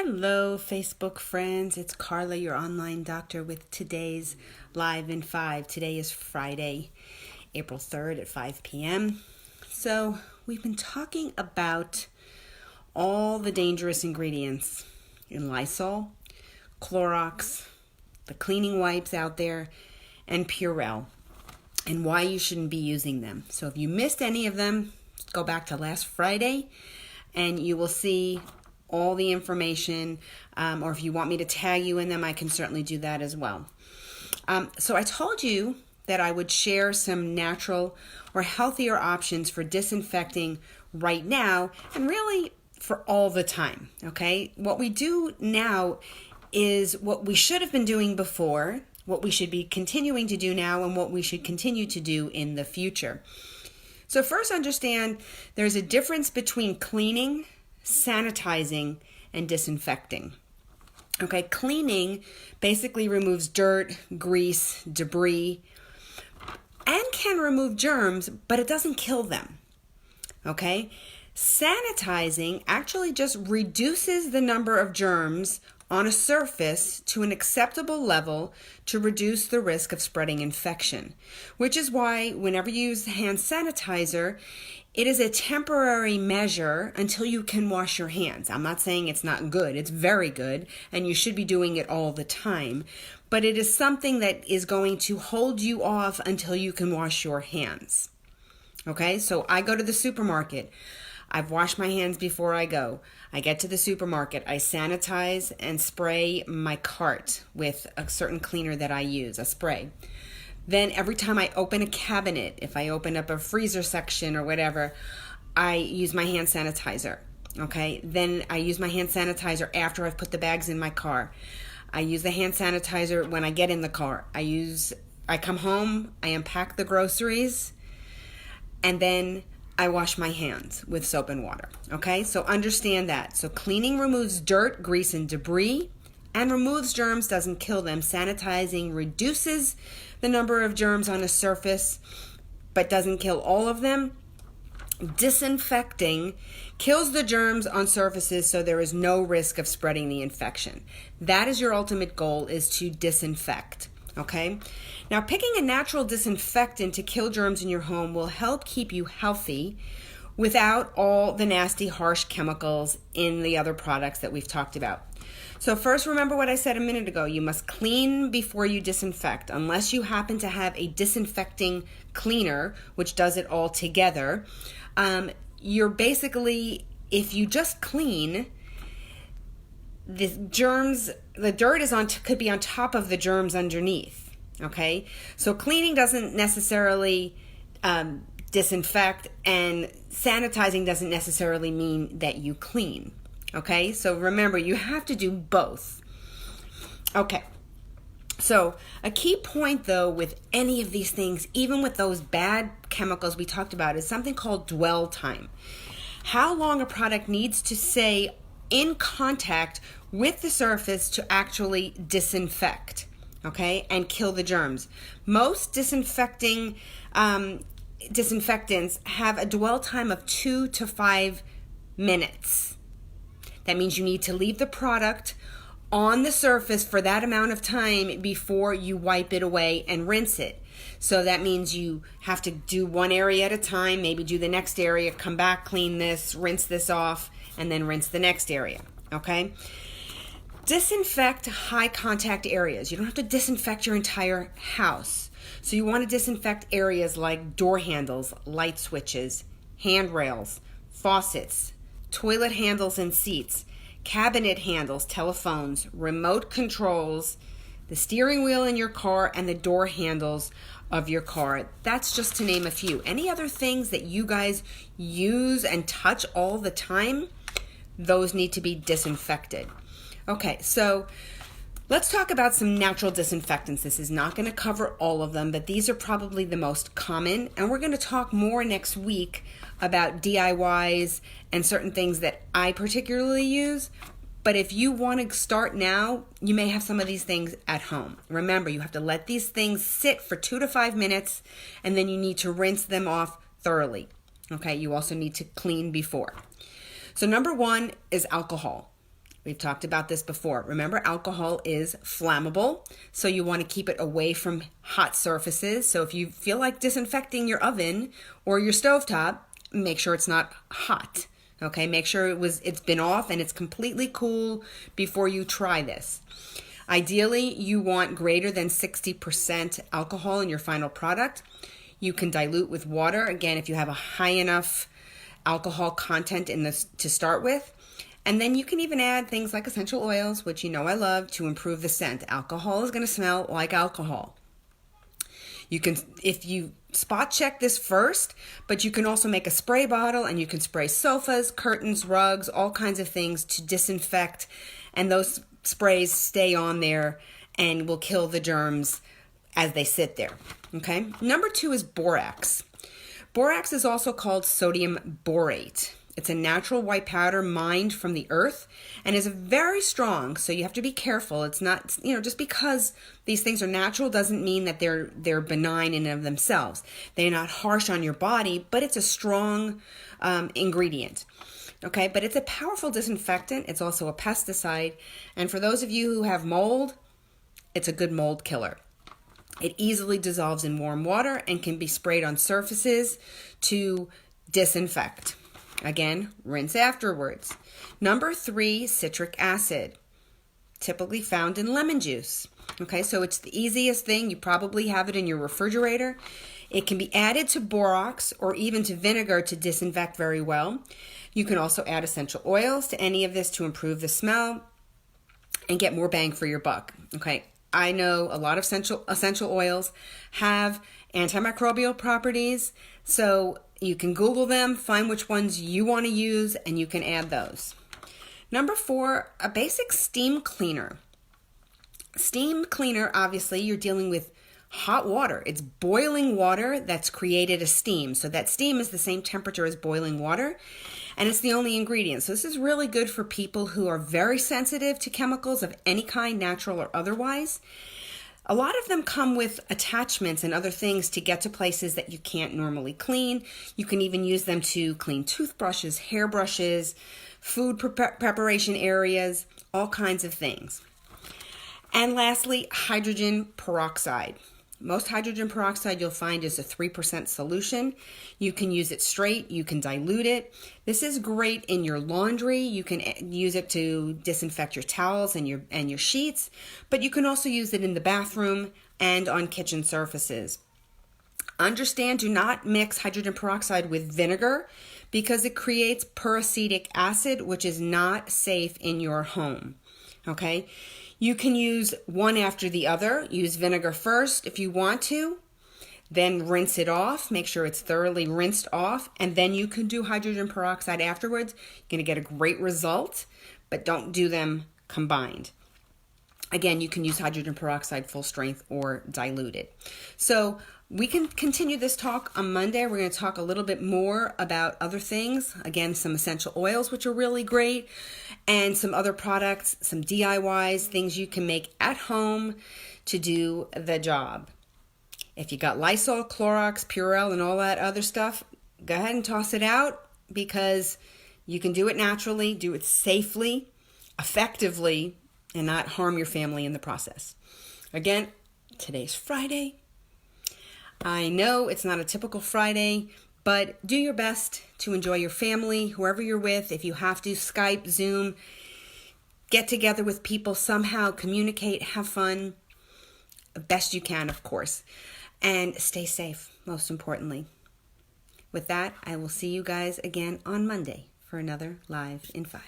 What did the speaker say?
Hello, Facebook friends. It's Carla, your online doctor, with today's Live in 5. Today is Friday, April 3rd at 5 p.m. So we've been talking about all the dangerous ingredients in Lysol, Clorox, the cleaning wipes out there, and Purell, and why you shouldn't be using them. So if you missed any of them, go back to last Friday and you will see all the information, or if you want me to tag you in them, I can certainly do that as well. So I told you that I would share some natural or healthier options for disinfecting right now and really for all the time, okay? What we do now is what we should have been doing before, what we should be continuing to do now, and what we should continue to do in the future. So first, understand there's a difference between cleaning, sanitizing, and disinfecting. Okay, cleaning basically removes dirt, grease, debris, and can remove germs, but it doesn't kill them. Okay, sanitizing actually just reduces the number of germs on a surface to an acceptable level to reduce the risk of spreading infection, which is why whenever you use hand sanitizer, it is a temporary measure until you can wash your hands. I'm not saying it's not good. It's very good, and you should be doing it all the time. But it is something that is going to hold you off until you can wash your hands. Okay, so I go to the supermarket. I've washed my hands before I go. I get to the supermarket. I sanitize and spray my cart with a certain cleaner that I use, a spray. Then every time I open a cabinet, if I open up a freezer section or whatever, I use my hand sanitizer, okay? Then I use my hand sanitizer after I've put the bags in my car. I use the hand sanitizer when I get in the car. I come home, I unpack the groceries, and then I wash my hands with soap and water, okay? So understand that. So cleaning removes dirt, grease, and debris, and removes germs, doesn't kill them. Sanitizing reduces the number of germs on a surface, but doesn't kill all of them. Disinfecting kills the germs on surfaces, so there is no risk of spreading the infection. That is your ultimate goal, is to disinfect, okay? Now, picking a natural disinfectant to kill germs in your home will help keep you healthy without all the nasty, harsh chemicals in the other products that we've talked about. So first, remember what I said a minute ago. You must clean before you disinfect. Unless you happen to have a disinfecting cleaner, which does it all together, you're basically, if you just clean, the dirt could be on top of the germs underneath, okay? So cleaning doesn't necessarily disinfect, and sanitizing doesn't necessarily mean that you clean. Okay, so remember, you have to do both. Okay, so a key point though with any of these things, even with those bad chemicals we talked about, is something called dwell time. How long a product needs to stay in contact with the surface to actually disinfect, okay, and kill the germs. Most disinfectants have a dwell time of 2 to 5 minutes. That means you need to leave the product on the surface for that amount of time before you wipe it away and rinse it. So that means you have to do one area at a time, maybe do the next area, come back, clean this, rinse this off, and then rinse the next area, okay? Disinfect high contact areas. You don't have to disinfect your entire house. So you want to disinfect areas like door handles, light switches, handrails, faucets, toilet handles and seats, cabinet handles, telephones, remote controls, the steering wheel in your car, and the door handles of your car. That's just to name a few. Any other things that you guys use and touch all the time, those need to be disinfected. Okay, so let's talk about some natural disinfectants. This is not going to cover all of them, but these are probably the most common, and we're going to talk more next week about DIYs and certain things that I particularly use. But if you want to start now, you may have some of these things at home. Remember, you have to let these things sit for 2 to 5 minutes, and then you need to rinse them off thoroughly. Okay, you also need to clean before. So number one is alcohol. We've talked about this before. Remember, alcohol is flammable, so you want to keep it away from hot surfaces. So if you feel like disinfecting your oven or your stovetop, make sure it's not hot. Okay, make sure it's been off and it's completely cool before you try this. Ideally, you want greater than 60% alcohol in your final product. You can dilute with water, again, if you have a high enough alcohol content in this to start with. And then you can even add things like essential oils, which you know I love, to improve the scent. Alcohol is going to smell like alcohol. You can, if you spot check this first, but you can also make a spray bottle and you can spray sofas, curtains, rugs, all kinds of things to disinfect. And those sprays stay on there and will kill the germs as they sit there. Okay. Number 2 is borax. Borax is also called sodium borate. It's a natural white powder mined from the earth and is very strong, so you have to be careful. It's not, just because these things are natural doesn't mean that they're benign in and of themselves. They're not harsh on your body, but it's a strong ingredient. Okay, but it's a powerful disinfectant. It's also a pesticide. And for those of you who have mold, it's a good mold killer. It easily dissolves in warm water and can be sprayed on surfaces to disinfect. Again, rinse afterwards. Number 3, citric acid, typically found in lemon juice. Okay, so it's the easiest thing. You probably have it in your refrigerator. It can be added to borax or even to vinegar to disinfect very well. You can also add essential oils to any of this to improve the smell and get more bang for your buck. Okay, I know a lot of essential oils have antimicrobial properties, so you can Google them, find which ones you want to use, and you can add those. Number 4, a basic steam cleaner. Steam cleaner, obviously, you're dealing with hot water. It's boiling water that's created a steam. So that steam is the same temperature as boiling water, and it's the only ingredient. So this is really good for people who are very sensitive to chemicals of any kind, natural or otherwise. A lot of them come with attachments and other things to get to places that you can't normally clean. You can even use them to clean toothbrushes, hairbrushes, food preparation areas, all kinds of things. And lastly, hydrogen peroxide. Most hydrogen peroxide you'll find is a 3% solution. You can use it straight. You can dilute it. This is great in your laundry. You can use it to disinfect your towels and your sheets, but you can also use it in the bathroom and on kitchen surfaces. Understand, do not mix hydrogen peroxide with vinegar because it creates peracetic acid, which is not safe in your home. Okay? You can use one after the other. Use vinegar first if you want to, then rinse it off. Make sure it's thoroughly rinsed off, and then you can do hydrogen peroxide afterwards. You're going to get a great result, but don't do them combined. Again, you can use hydrogen peroxide full strength or diluted. So we can continue this talk on Monday. We're going to talk a little bit more about other things. Again, some essential oils, which are really great, and some other products, some DIYs, things you can make at home to do the job. If you got Lysol, Clorox, Purell, and all that other stuff, go ahead and toss it out because you can do it naturally, do it safely, effectively, and not harm your family in the process. Again, today's Friday. I know it's not a typical Friday, but do your best to enjoy your family, whoever you're with. If you have to, Skype, Zoom, get together with people somehow, communicate, have fun, the best you can, of course, and stay safe, most importantly. With that, I will see you guys again on Monday for another Live in 5.